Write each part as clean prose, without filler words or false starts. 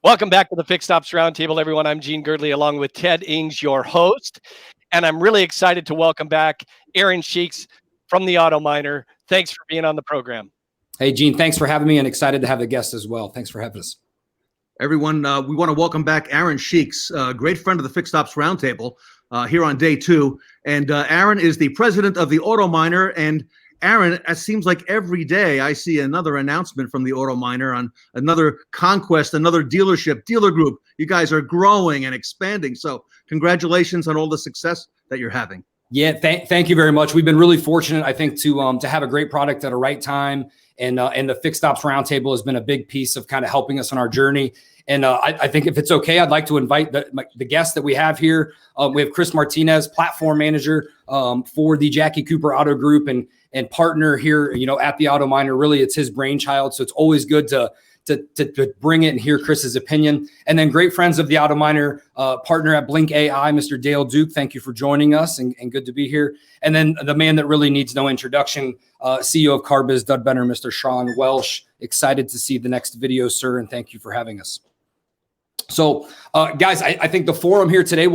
Welcome back to the Fixed Ops Roundtable, everyone. I'm Gene Girdley along with Ted Ings, your host. And I'm really excited to welcome back Aaron Sheeks from the Autominer. Thanks for being on the program. Hey, Gene, thanks for having me, and excited to have the guests as well. Thanks for having us. Everyone, we want to welcome back Aaron Sheeks, a great friend of the Fixed Ops Roundtable here on day 2. And Aaron is the president of the Autominer. And Aaron, it seems like every day I see another announcement from the Autominer on another conquest, another dealer group. You guys are growing and expanding. So congratulations on all the success that you're having. Yeah, thank you very much. We've been really fortunate, I think, to have a great product at a right time. And the Fixed Ops Roundtable has been a big piece of kind of helping us on our journey. And I think if it's okay, I'd like to invite the guests that we have here. We have Chris Martinez, platform manager for the Jackie Cooper Auto Group and partner here, at the Autominer. Really, it's his brainchild. So it's always good to bring it and hear Chris's opinion. And then great friends of the Autominer, partner at Blink AI, Mr. Dale Duke. Thank you for joining us and good to be here. And then the man that really needs no introduction, CEO of CarBiz Dud Benner, Mr. Sean Welsh. Excited to see the next video, sir, and thank you for having us. So, guys, I think the forum here today,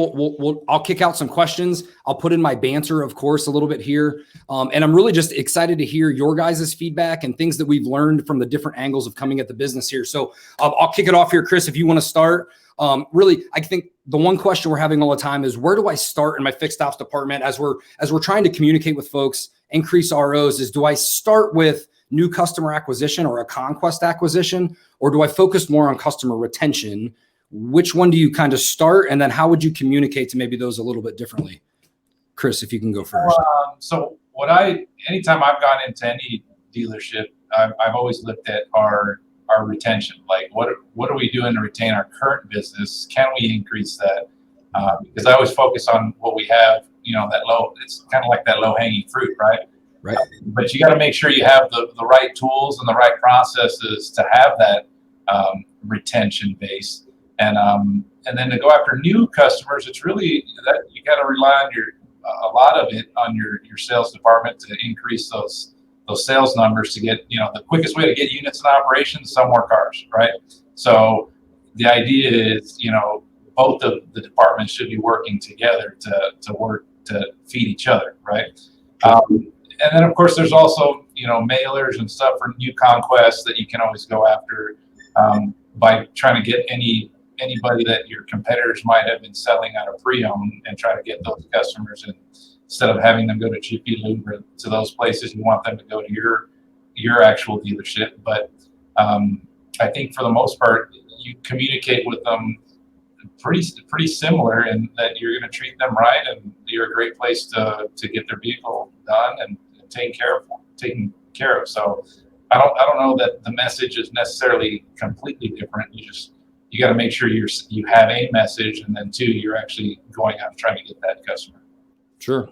I'll kick out some questions. I'll put in my banter, of course, a little bit here. And I'm really just excited to hear your guys' feedback and things that we've learned from the different angles of coming at the business here. So I'll kick it off here, Chris, if you want to start. Really, I think the one question we're having all the time is, where do I start in my fixed ops department as we're trying to communicate with folks, increase ROs, is do I start with new customer acquisition or a conquest acquisition, or do I focus more on customer retention? Which one do you kind of start? And then how would you communicate to maybe those a little bit differently? Chris, if you can go first. So anytime I've gone into any dealership, I've always looked at our retention. Like what are we doing to retain our current business? Can we increase that? Because I always focus on what we have, it's kind of like that low hanging fruit, right? Right. But you got to make sure you have the right tools and the right processes to have that retention base. And then to go after new customers, it's really that you got to rely on a lot of it on your sales department to increase those sales numbers to get, the quickest way to get units in operation, sell more cars, right? So the idea is, both of the departments should be working together to feed each other, right? And then of course there's also, mailers and stuff for new conquests that you can always go after by trying to get anybody that your competitors might have been selling out of pre-owned and try to get those customers, and instead of having them go to GP Lube or to those places, you want them to go to your actual dealership. But I think for the most part, you communicate with them pretty similar, in that you're going to treat them right, and you're a great place to get their vehicle done and taken care of. So I don't know that the message is necessarily completely different. You got to make sure you have a message, and then 2, you're actually going out and trying to get that customer. Sure.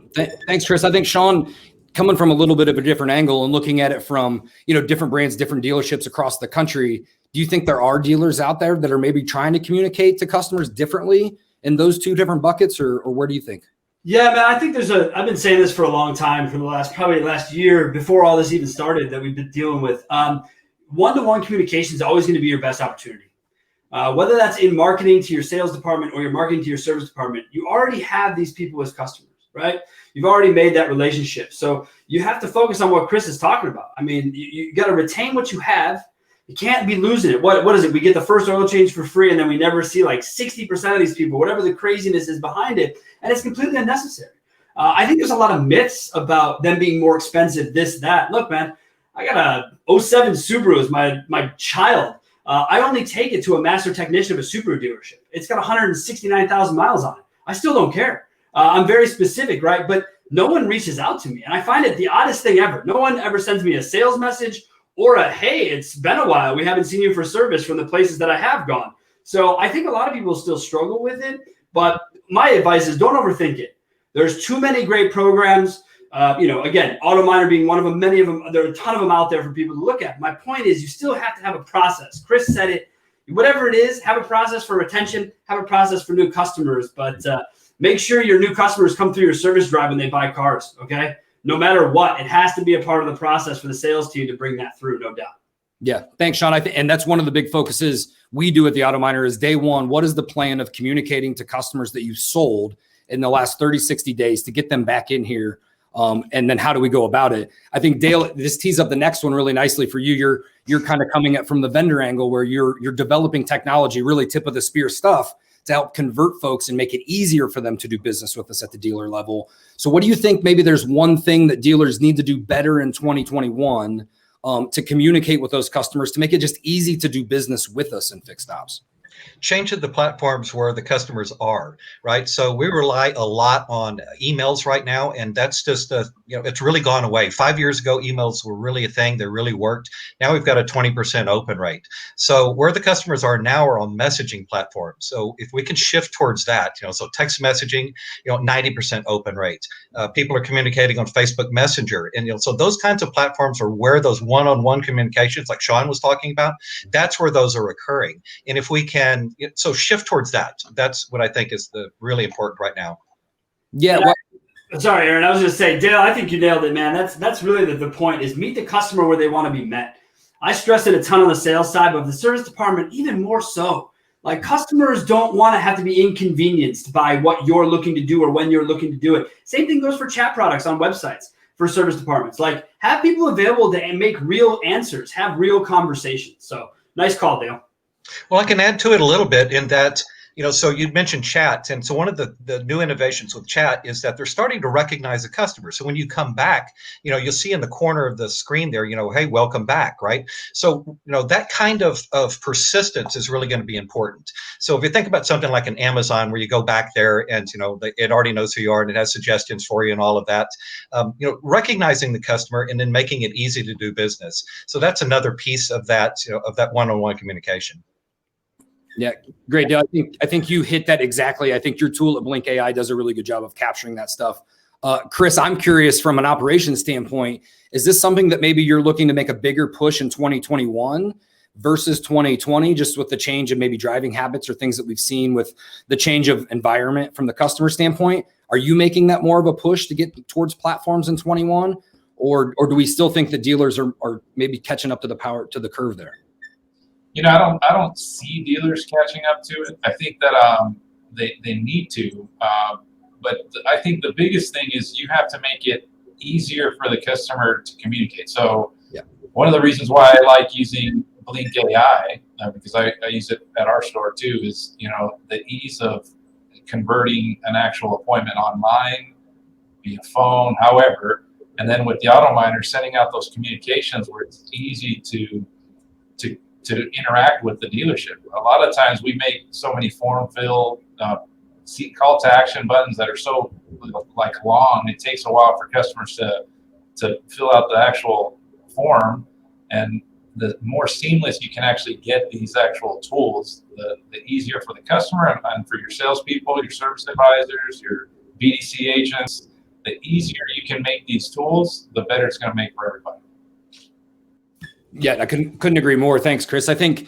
Thanks, Chris. I think Sean, coming from a little bit of a different angle and looking at it from, different brands, different dealerships across the country, do you think there are dealers out there that are maybe trying to communicate to customers differently in those 2 different buckets, or where do you think? Yeah, man, I think I've been saying this for a long time, for probably the last year before all this even started, that we've been dealing with. One-to-one communication is always going to be your best opportunity. Whether that's in marketing to your sales department or your marketing to your service department, you already have these people as customers, right? You've already made that relationship. So you have to focus on what Chris is talking about. I mean, you got to retain what you have. You can't be losing it. What is it? We get the first oil change for free, and then we never see like 60% of these people, whatever the craziness is behind it, and it's completely unnecessary. I think there's a lot of myths about them being more expensive, this, that. Look, man, I got a 07 Subaru as my child. I only take it to a master technician of a Subaru dealership. It's got 169,000 miles on it. I still don't care. I'm very specific, right? But no one reaches out to me. And I find it the oddest thing ever. No one ever sends me a sales message or hey, it's been a while. We haven't seen you for service from the places that I have gone. So I think a lot of people still struggle with it. But my advice is don't overthink it. There's too many great programs. Again, Autominer being one of them, many of them, there are a ton of them out there for people to look at. My point is you still have to have a process. Chris said it, whatever it is, have a process for retention, have a process for new customers, but make sure your new customers come through your service drive when they buy cars, okay? No matter what, it has to be a part of the process for the sales team to bring that through, no doubt. Yeah, thanks, Sean. And that's one of the big focuses we do at the Autominer is day one. What is the plan of communicating to customers that you sold in the last 30, 60 days to get them back in here? And then how do we go about it? I think Dale, this tees up the next one really nicely for you. You're kind of coming at from the vendor angle where you're developing technology, really tip of the spear stuff to help convert folks and make it easier for them to do business with us at the dealer level. So what do you think maybe there's one thing that dealers need to do better in 2021 to communicate with those customers to make it just easy to do business with us in Fixed Ops? Changing the platforms where the customers are, right? So we rely a lot on emails right now, and that's just it's really gone away. 5 years ago, emails were really a thing. They really worked. Now we've got a 20% open rate. So where the customers are now are on messaging platforms. So if we can shift towards that, so text messaging, 90% open rate. People are communicating on Facebook Messenger, and so those kinds of platforms are where those one-on-one communications, like Sean was talking about, that's where those are occurring. And if we can so shift towards that. That's what I think is the really important right now. Yeah. Well, sorry, Aaron. I was going to say, Dale, I think you nailed it, man. That's really the point is meet the customer where they want to be met. I stress it a ton on the sales side, but the service department even more so. Like customers don't want to have to be inconvenienced by what you're looking to do or when you're looking to do it. Same thing goes for chat products on websites for service departments. Like have people available to make real answers, have real conversations. So nice call, Dale. Well, I can add to it a little bit in that, so you mentioned chat. And so one of the new innovations with chat is that they're starting to recognize the customer. So when you come back, you'll see in the corner of the screen there, hey, welcome back, right? So, that kind of persistence is really going to be important. So if you think about something like an Amazon where you go back there and, it already knows who you are and it has suggestions for you and all of that, recognizing the customer and then making it easy to do business. So that's another piece of that, of that one-on-one communication. Yeah, great, Dale. I think you hit that exactly. I think your tool at Blink AI does a really good job of capturing that stuff. Chris, I'm curious from an operations standpoint, is this something that maybe you're looking to make a bigger push in 2021 versus 2020, just with the change in maybe driving habits or things that we've seen with the change of environment from the customer standpoint? Are you making that more of a push to get towards platforms in 21? Or do we still think the dealers are maybe catching up to the curve there? I don't see dealers catching up to it. I think that they need to, but I think the biggest thing is you have to make it easier for the customer to communicate. So one of the reasons why I like using Blink AI, because I use it at our store too, is the ease of converting an actual appointment online, via phone, however, and then with the Autominer sending out those communications where it's easy to interact with the dealership. A lot of times we make so many form fill, call to action buttons that are so long. It takes a while for customers to fill out the actual form, and the more seamless you can actually get these actual tools, the easier for the customer and for your salespeople, your service advisors, your BDC agents. The easier you can make these tools, the better it's going to make for everybody. Yeah, I couldn't agree more. Thanks, Chris. I think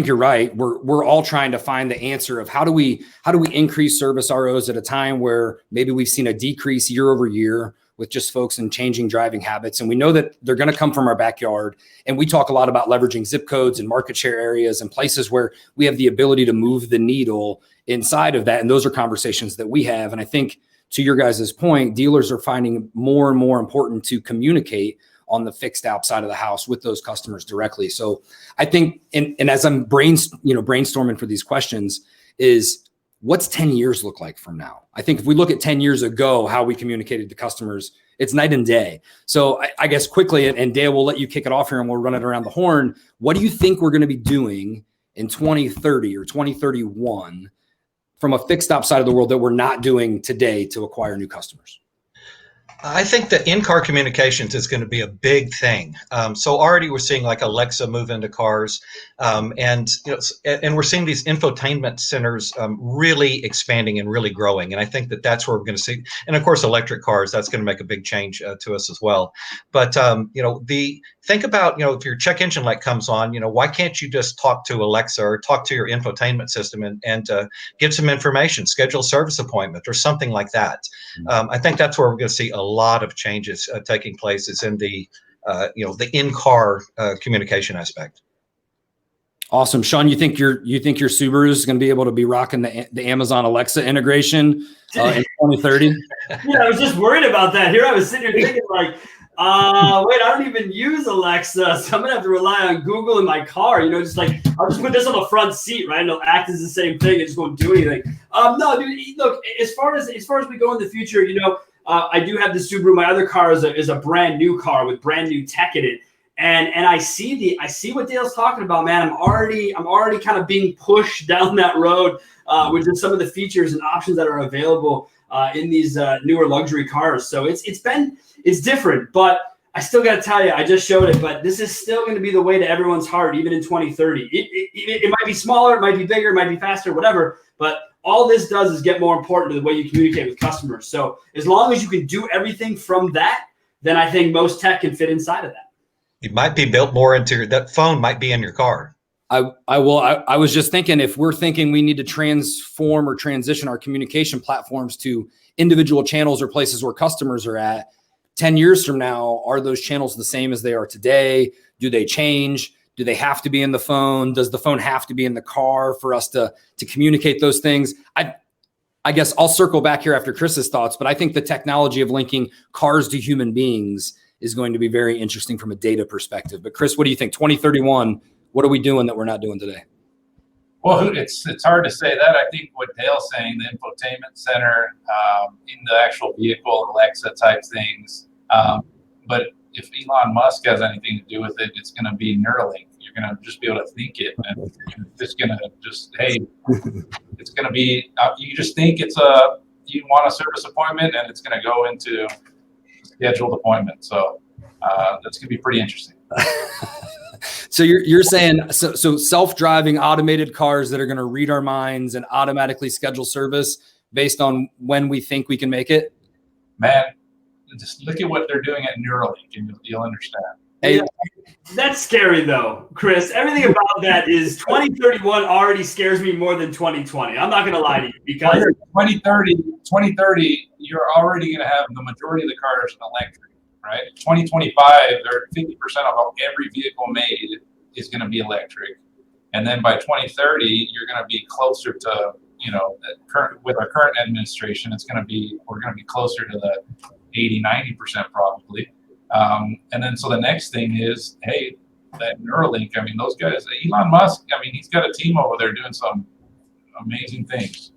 you're right. We're all trying to find the answer of how do we increase service ROs at a time where maybe we've seen a decrease year over year with just folks and changing driving habits. And we know that they're going to come from our backyard. And we talk a lot about leveraging zip codes and market share areas and places where we have the ability to move the needle inside of that. And those are conversations that we have. And I think to your guys' point, dealers are finding more and more important to communicate on the fixed ops side of the house with those customers directly. So I think, and as I'm brainstorming for these questions, is what's 10 years look like from now? I think if we look at 10 years ago, how we communicated to customers, it's night and day. So I guess quickly, and Dale, we'll let you kick it off here and we'll run it around the horn. What do you think we're going to be doing in 2030 or 2031 from a fixed ops side of the world that we're not doing today to acquire new customers? I think that in-car communications is going to be a big thing. So already we're seeing like Alexa move into cars, and we're seeing these infotainment centers really expanding and really growing. And I think that that's where we're going to see. And of course, electric cars, that's going to make a big change to us as well. But think about if your check engine light comes on, why can't you just talk to Alexa or talk to your infotainment system and give some information, schedule a service appointment or something like that. I think that's where we're going to see a lot of changes taking place is in the the in-car communication aspect. Awesome, Sean. You think your Subaru is going to be able to be rocking the Amazon Alexa integration in 2030? Yeah, I was just worried about that. Here I was sitting here thinking like, wait, I don't even use Alexa, so I'm gonna have to rely on Google in my car. Just like I'll just put this on the front seat, right? And it'll act as the same thing. It just won't do anything. No, dude. Look, as far as we go in the future, I do have the Subaru. My other car is a brand new car with brand new tech in it. And I see what Dale's talking about, man. I'm already kind of being pushed down that road with just some of the features and options that are available in these newer luxury cars. So it's different, but I still got to tell you, I just showed it, but this is still going to be the way to everyone's heart, even in 2030. It might be smaller, it might be bigger, it might be faster, whatever. But all this does is get more important to the way you communicate with customers. So as long as you can do everything from that, then I think most tech can fit inside of that. It might be built more into that phone might be in your car. I was just thinking, if we're thinking we need to transform or transition our communication platforms to individual channels or places where customers are at, 10 years from now, are those channels the same as they are today? Do they change? Do they have to be in the phone? Does the phone have to be in the car for us to communicate those things? I guess I'll circle back here after Chris's thoughts, but I think the technology of linking cars to human beings is going to be very interesting from a data perspective. But Chris, what do you think? 2031, what are we doing that we're not doing today? Well, it's hard to say that. I think what Dale's saying, the infotainment center, in the actual vehicle, Alexa type things. But if Elon Musk has anything to do with it, it's going to be Neuralink. You're going to just be able to think it, and you're just going to it's going to be. You just think you want a service appointment, and it's going to go into scheduled appointment. So that's going to be pretty interesting. So you're saying so self-driving automated cars that are going to read our minds and automatically schedule service based on when we think we can make it? Man, just look at what they're doing at Neuralink and you'll understand. Hey, yeah, that's scary though, Chris. Everything about that is 2031 already scares me more than 2020. I'm not going to lie to you, because 2030, you're already going to have the majority of the cars electric. Right, 2025, 50% of every vehicle made is going to be electric, and then by 2030, you're going to be closer to, with our current administration, we're going to be closer to the 80-90% probably, and then so the next thing is, hey, that Neuralink. I mean, those guys, Elon Musk. I mean, he's got a team over there doing some amazing things.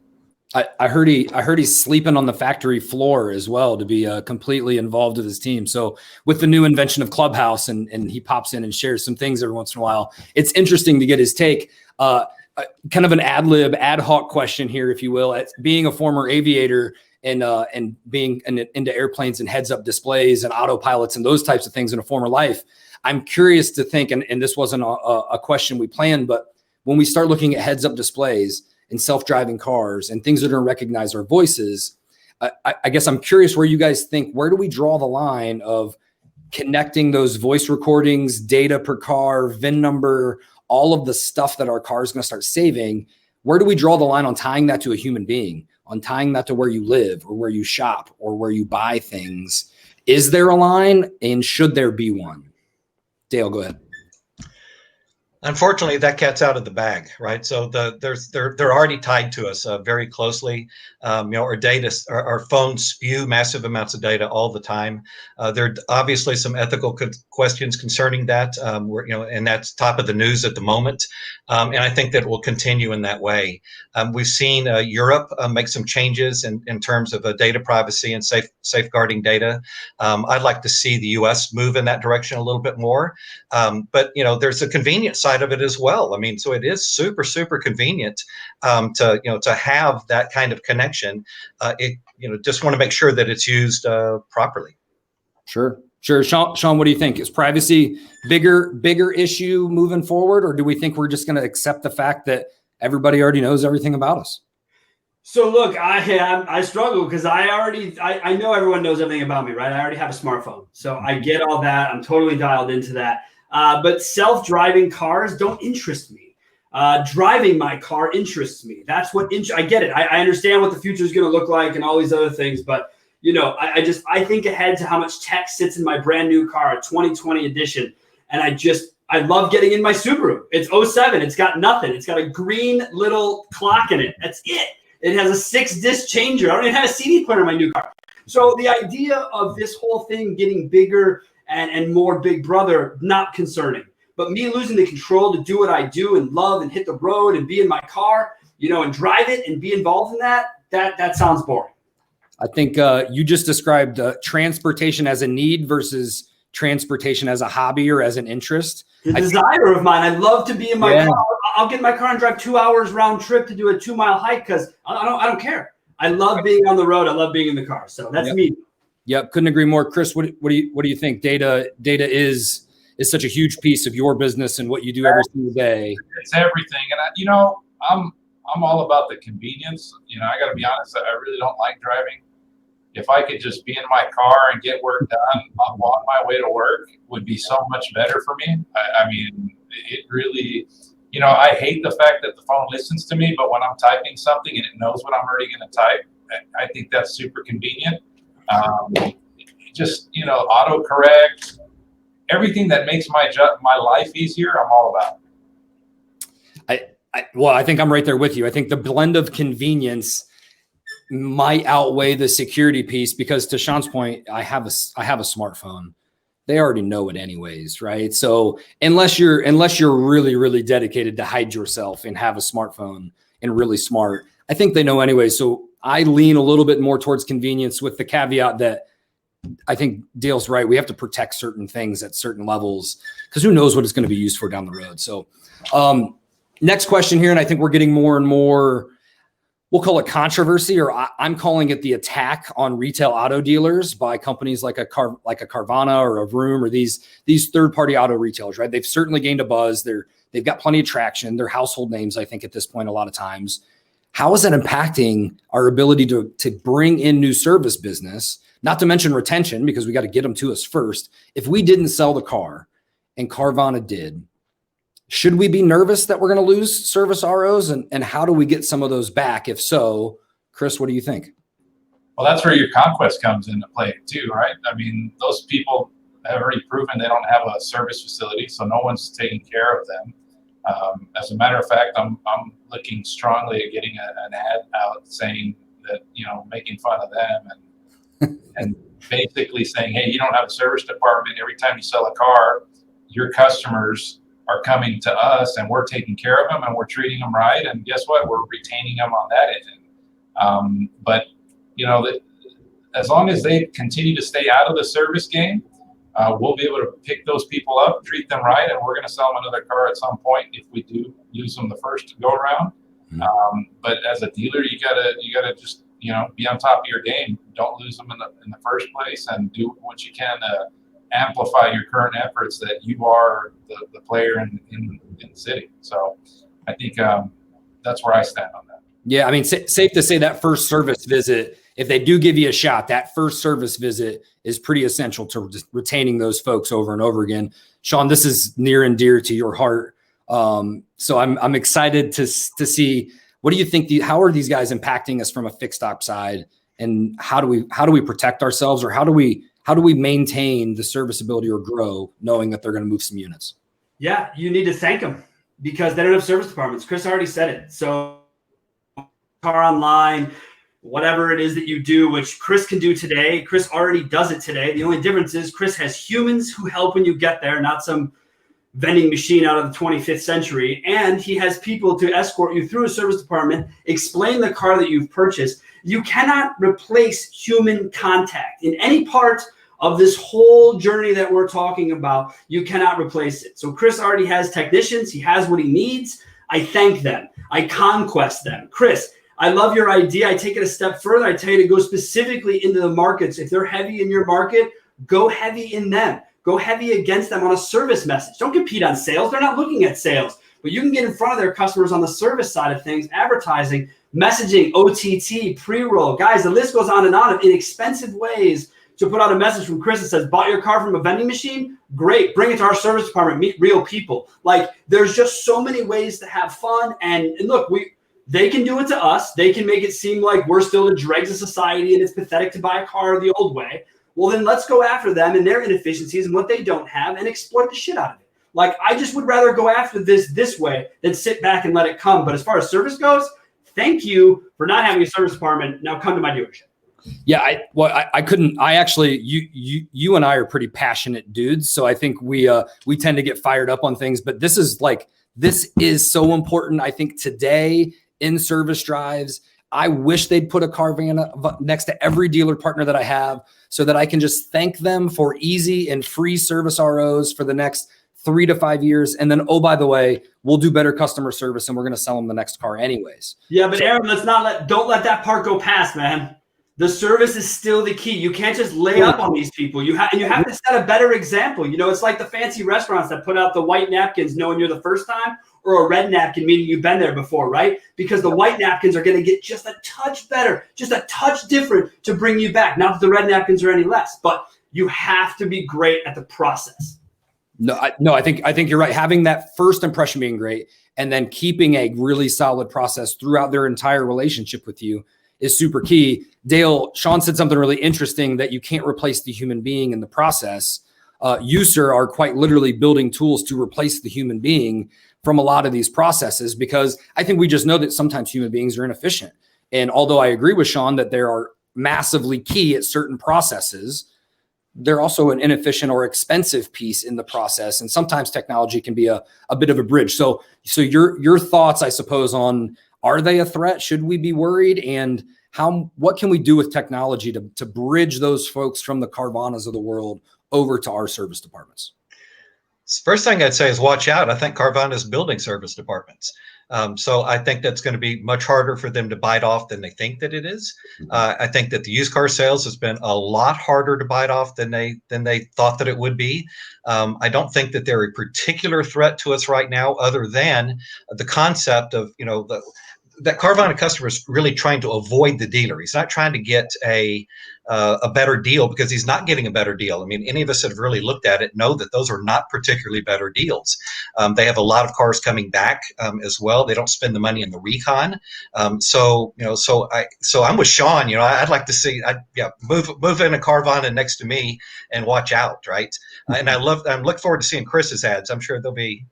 I heard he's sleeping on the factory floor as well to be completely involved with his team. So with the new invention of Clubhouse and he pops in and shares some things every once in a while, it's interesting to get his take. Kind of an ad hoc question here, if you will. As being a former aviator and being into airplanes and heads up displays and autopilots and those types of things in a former life, I'm curious to think, and this wasn't a question we planned, but when we start looking at heads up displays and self-driving cars and things that are going to recognize our voices, I guess I'm curious where you guys think, where do we draw the line of connecting those voice recordings, data per car, VIN number, all of the stuff that our car is going to start saving? Where do we draw the line on tying that to a human being, on tying that to where you live or where you shop or where you buy things? Is there a line, and should there be one? Dale, go ahead. Unfortunately, that cat's out of the bag, right? So they're already tied to us very closely. Our data, our phones spew massive amounts of data all the time. There are obviously some ethical questions concerning that, and that's top of the news at the moment. And I think that will continue in that way. We've seen Europe make some changes in terms of data privacy and safeguarding data. I'd like to see the U.S. move in that direction a little bit more. But there's a convenient side of it as well. I mean, so it is super, super convenient to have that kind of connection. Just want to make sure that it's used properly. Sure. Sean, what do you think? Is privacy bigger issue moving forward, or do we think we're just going to accept the fact that everybody already knows everything about us? So look, I struggle because I know everyone knows everything about me, right? I already have a smartphone, so I get all that. I'm totally dialed into that. But self-driving cars don't interest me. Driving my car interests me. That's what I get it. I understand what the future is going to look like and all these other things. But I think ahead to how much tech sits in my brand new car, a 2020 edition. And I love getting in my Subaru. It's 07. It's got nothing. It's got a green little clock in it. That's it. It has a 6-disc changer. I don't even have a CD player in my new car. So the idea of this whole thing getting bigger and more Big Brother, not concerning. But me losing the control to do what I do and love and hit the road and be in my car, and drive it and be involved in that sounds boring. I think you just described transportation as a need versus transportation as a hobby or as an interest. The desire of mine. I love to be in my car. I'll get in my car and drive 2 hours round trip to do a 2-mile hike because I don't care. I love being on the road. I love being in the car. So that's me. Yep, couldn't agree more. Chris, what do you think? Data is such a huge piece of your business and what you do every single day. It's everything, and I'm all about the convenience. I got to be honest. I really don't like driving. If I could just be in my car and get work done on my way to work, would be so much better for me. I mean, it really. I hate the fact that the phone listens to me, but when I'm typing something and it knows what I'm already going to type, I think that's super convenient. Just autocorrect, everything that makes my life easier, I'm all about. I think I'm right there with you. I think the blend of convenience might outweigh the security piece because, to Sean's point, I have a smartphone. They already know it anyways, right? So unless you're really, really dedicated to hide yourself and have a smartphone and really smart, I think they know anyway. So I lean a little bit more towards convenience with the caveat that I think Dale's right. We have to protect certain things at certain levels because who knows what it's going to be used for down the road. So next question here, and I think we're getting more and more, we'll call it controversy, or I'm calling it the attack on retail auto dealers by companies like a Carvana or a Vroom or these third-party auto retailers, right? They've certainly gained a buzz. They've got plenty of traction. They're household names, I think, at this point a lot of times. How is that impacting our ability to bring in new service business, not to mention retention, because we got to get them to us first. If we didn't sell the car and Carvana did, should we be nervous that we're going to lose service ROs? And how do we get some of those back? If so, Chris, what do you think? Well, that's where your conquest comes into play too, right? I mean, those people have already proven they don't have a service facility, so no one's taking care of them. As a matter of fact, I'm looking strongly at getting an ad out saying that, making fun of them and basically saying, hey, you don't have a service department. Every time you sell a car, your customers are coming to us and we're taking care of them and we're treating them right. And guess what? We're retaining them on that end. But as long as they continue to stay out of the service game, we'll be able to pick those people up, treat them right, and we're going to sell them another car at some point if we do use them the first go around. But as a dealer, you gotta just be on top of your game. Don't lose them in the first place, and do what you can to amplify your current efforts that you are the player in the city. So I think that's where I stand on that. Yeah, I mean, safe to say that first service visit, if they do give you a shot, that first service visit is pretty essential to retaining those folks over and over again. Sean, this is near and dear to your heart. So I'm excited to see, what do you think? How are these guys impacting us from a fixed op side, and how do we protect ourselves, or how do we maintain the serviceability or grow, knowing that they're going to move some units? Yeah, you need to thank them because they don't have service departments. Chris already said it. So car online, whatever it is that you do, which Chris can do today, Chris already does it today. The only difference is Chris has humans who help when you get there, not some vending machine out of the 25th century. And he has people to escort you through a service department, explain the car that you've purchased. You cannot replace human contact in any part of this whole journey that we're talking about. You cannot replace it. So Chris already has technicians. He has what he needs. I thank them. I conquest them. Chris, I love your idea. I take it a step further. I tell you to go specifically into the markets. If they're heavy in your market, go heavy in them. Go heavy against them on a service message. Don't compete on sales. They're not looking at sales. But you can get in front of their customers on the service side of things, advertising, messaging, OTT, pre-roll. Guys, the list goes on of inexpensive ways to put out a message from Chris that says, bought your car from a vending machine? Great. Bring it to our service department. Meet real people. Like, there's just so many ways to have fun. And look, They can do it to us. They can make it seem like we're still the dregs of society and it's pathetic to buy a car the old way. Well, then let's go after them and their inefficiencies and what they don't have and exploit the shit out of it. Like, I just would rather go after this way than sit back and let it come. But as far as service goes, thank you for not having a service department. Now come to my dealership. Yeah, I couldn't. I actually, you and I are pretty passionate dudes, so I think we tend to get fired up on things. But this is so important. I think today in service drives, I wish they'd put a Carvana next to every dealer partner that I have, so that I can just thank them for easy and free service ROs for the next 3 to 5 years. And then, oh, by the way, we'll do better customer service and we're going to sell them the next car anyways. Yeah, but Aaron, don't let that part go past, man. The service is still the key. You can't just lay up on these people. You have to set a better example. You know, it's like the fancy restaurants that put out the white napkins knowing you're the first time, or a red napkin meaning you've been there before, right? Because the white napkins are going to get just a touch better, just a touch different to bring you back. Not that the red napkins are any less, but you have to be great at the process. No, I think you're right. Having that first impression being great and then keeping a really solid process throughout their entire relationship with you is super key. Dale, Sean said something really interesting, that you can't replace the human being in the process. You, sir, are quite literally building tools to replace the human being from a lot of these processes, because I think we just know that sometimes human beings are inefficient. And although I agree with Sean that there are massively key at certain processes, they're also an inefficient or expensive piece in the process. And sometimes technology can be a bit of a bridge. So your thoughts, I suppose, on, are they a threat? Should we be worried? And what can we do with technology to bridge those folks from the Carvanas of the world over to our service departments? First thing I'd say is watch out. I think Carvana is building service departments. So I think that's going to be much harder for them to bite off than they think that it is. I think that the used car sales has been a lot harder to bite off than they thought that it would be. I don't think that they're a particular threat to us right now, other than the concept of, that Carvana customer is really trying to avoid the dealer. He's not trying to get a better deal, because he's not getting a better deal. I mean, any of us that have really looked at it know that those are not particularly better deals. They have a lot of cars coming back as well. They don't spend the money in the recon. So I'm with Sean. I'd like to see, move in a Carvana next to me and watch out, right? And I'm looking forward to seeing Chris's ads. I'm sure they'll be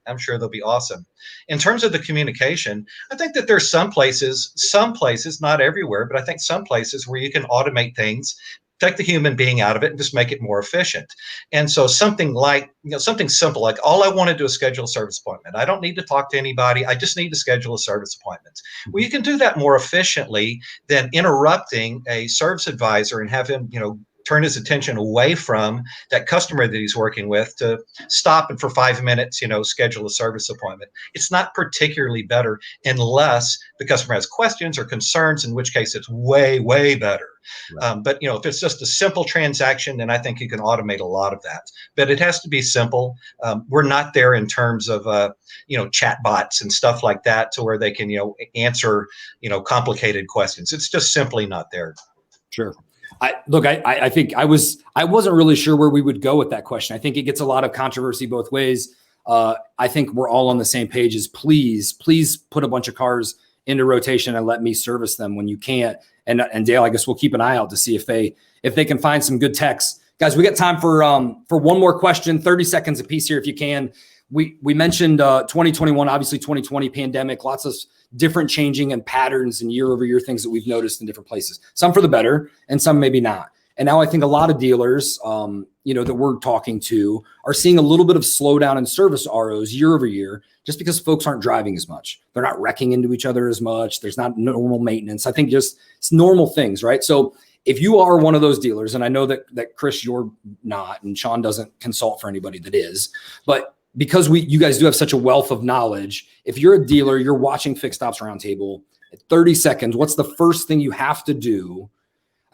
awesome. In terms of the communication, I think that there's some places, not everywhere, but I think some places where you can automate things, take the human being out of it and just make it more efficient. And so something like, something simple, like, all I want to do is schedule a service appointment. I don't need to talk to anybody. I just need to schedule a service appointment. Well, you can do that more efficiently than interrupting a service advisor and have him, turn his attention away from that customer that he's working with to stop and for 5 minutes, schedule a service appointment. It's not particularly better unless the customer has questions or concerns, in which case it's way, way better. Right. But if it's just a simple transaction, then I think you can automate a lot of that. But it has to be simple. We're not there in terms of chat bots and stuff like that, to where they can answer complicated questions. It's just simply not there. Sure. I think I wasn't really sure where we would go with that question. I think it gets a lot of controversy both ways. I think we're all on the same page as please put a bunch of cars into rotation and let me service them when you can't. And Dale, I guess we'll keep an eye out to see if they can find some good techs. Guys, we got time for one more question, 30 seconds a piece here if you can. We mentioned 2021, obviously 2020 pandemic, lots of different changing and patterns and year over year things that we've noticed in different places, some for the better and some maybe not. And now I think a lot of dealers, that we're talking to are seeing a little bit of slowdown in service ROs year over year, just because folks aren't driving as much. They're not wrecking into each other as much. There's not normal maintenance. I think just it's normal things, right? So if you are one of those dealers, and I know that Chris, you're not, and Sean doesn't consult for anybody that is, but because you guys do have such a wealth of knowledge, if you're a dealer, you're watching Fixed Ops Roundtable, at 30 seconds, what's the first thing you have to do,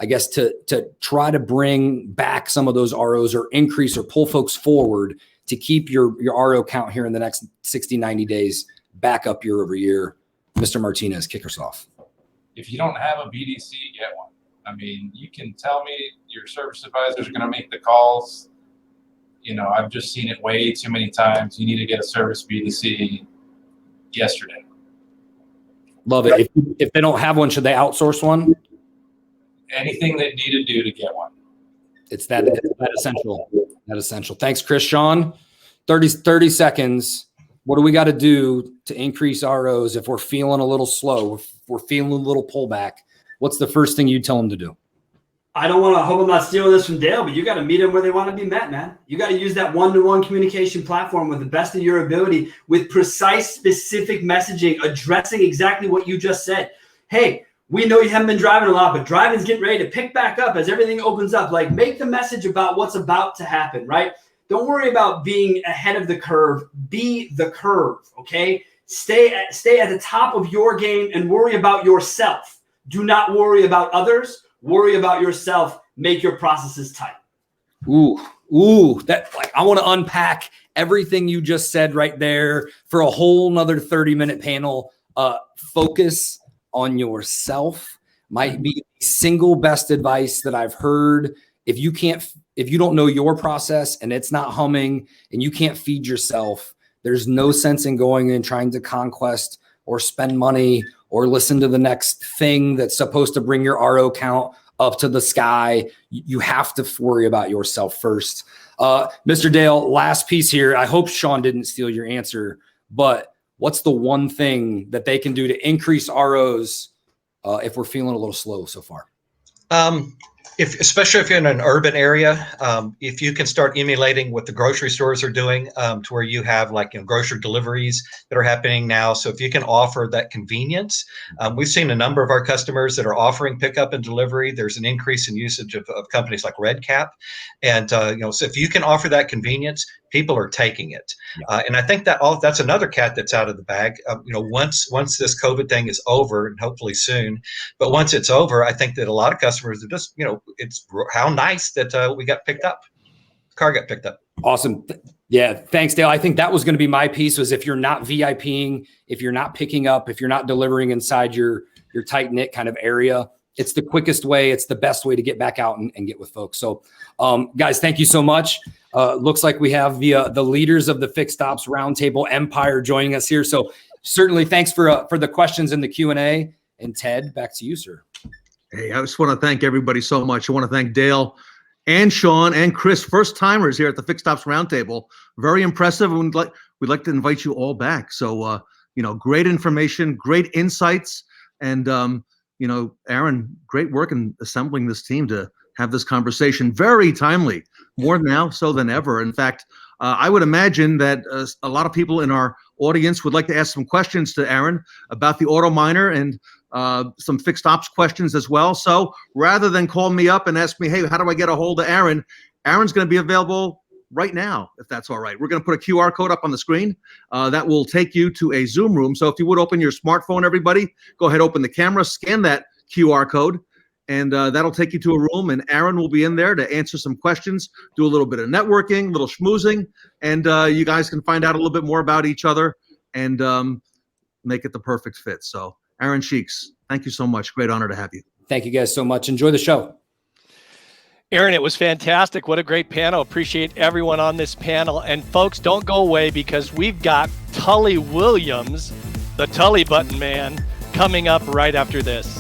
I guess, to try to bring back some of those ROs or increase or pull folks forward to keep your RO count here in the next 60, 90 days back up year over year? Mr. Martinez, kick us off. If you don't have a BDC, get one. I mean, you can tell me your service advisors are going to make the calls. I've just seen it way too many times. You need to get a service BDC yesterday. Love it. If they don't have one, should they outsource one? Anything that need to do to get one. It's that essential. That essential. Thanks, Chris. Sean, 30 seconds. What do we got to do to increase ROs if we're feeling a little slow, if we're feeling a little pullback? What's the first thing you tell them to do? I hope I'm not stealing this from Dale, but you got to meet them where they want to be met, man. You got to use that one-to-one communication platform with the best of your ability, with precise, specific messaging, addressing exactly what you just said. Hey, we know you haven't been driving a lot, but driving's getting ready to pick back up as everything opens up. Like, make the message about what's about to happen, right? Don't worry about being ahead of the curve. Be the curve, okay? Stay at the top of your game and worry about yourself. Do not worry about others. Worry about yourself. Make your processes tight. That, like, I want to unpack everything you just said right there for a whole nother 30-minute panel. Focus on yourself might be the single best advice that I've heard. If you don't know your process and it's not humming and you can't feed yourself, there's no sense in going and trying to conquest or spend money or listen to the next thing that's supposed to bring your RO count up to the sky. You have to worry about yourself first. Mr. Dale, last piece here. I hope Sean didn't steal your answer, but what's the one thing that they can do to increase ROs if we're feeling a little slow so far? Especially if you're in an urban area, if you can start emulating what the grocery stores are doing, to where you have grocery deliveries that are happening now. So if you can offer that convenience, we've seen a number of our customers that are offering pickup and delivery. There's an increase in usage of companies like RedCap, and so if you can offer that convenience, people are taking it. Yeah. And I think that's another cat that's out of the bag. Once this COVID thing is over, and hopefully soon, but once it's over, I think that a lot of customers are just, it's how nice that we got picked up. The car got picked up. Awesome. Yeah. Thanks, Dale. I think that was going to be my piece, was if you're not VIPing, if you're not picking up, if you're not delivering inside your tight knit kind of area, it's the quickest way. It's the best way to get back out and get with folks. So guys, thank you so much. Looks like we have the leaders of the Fixed Ops Roundtable Empire joining us here. So certainly thanks for the questions in the Q&A. And Ted, back to you, sir. Hey, I just want to thank everybody so much. I want to thank Dale and Sean and Chris, first timers here at the Fixed Ops Roundtable. Very impressive. And we'd like to invite you all back. So, great information, great insights. And, Aaron, great work in assembling this team to have this conversation. Very timely, more now so than ever. In fact, I would imagine that a lot of people in our audience would like to ask some questions to Aaron about the Autominer and some fixed ops questions as well. So rather than call me up and ask me, hey, how do I get a hold of Aaron? Aaron's going to be available right now, if that's all right. We're going to put a QR code up on the screen that will take you to a Zoom room. So if you would open your smartphone, everybody, go ahead, open the camera, scan that QR code, and that'll take you to a room, and Aaron will be in there to answer some questions, do a little bit of networking, a little schmoozing, and you guys can find out a little bit more about each other and make it the perfect fit. So Aaron Sheeks, thank you so much. Great honor to have you. Thank you guys so much. Enjoy the show. Aaron, it was fantastic. What a great panel. Appreciate everyone on this panel. And folks, don't go away, because we've got Tully Williams, the Tully Button Man, coming up right after this.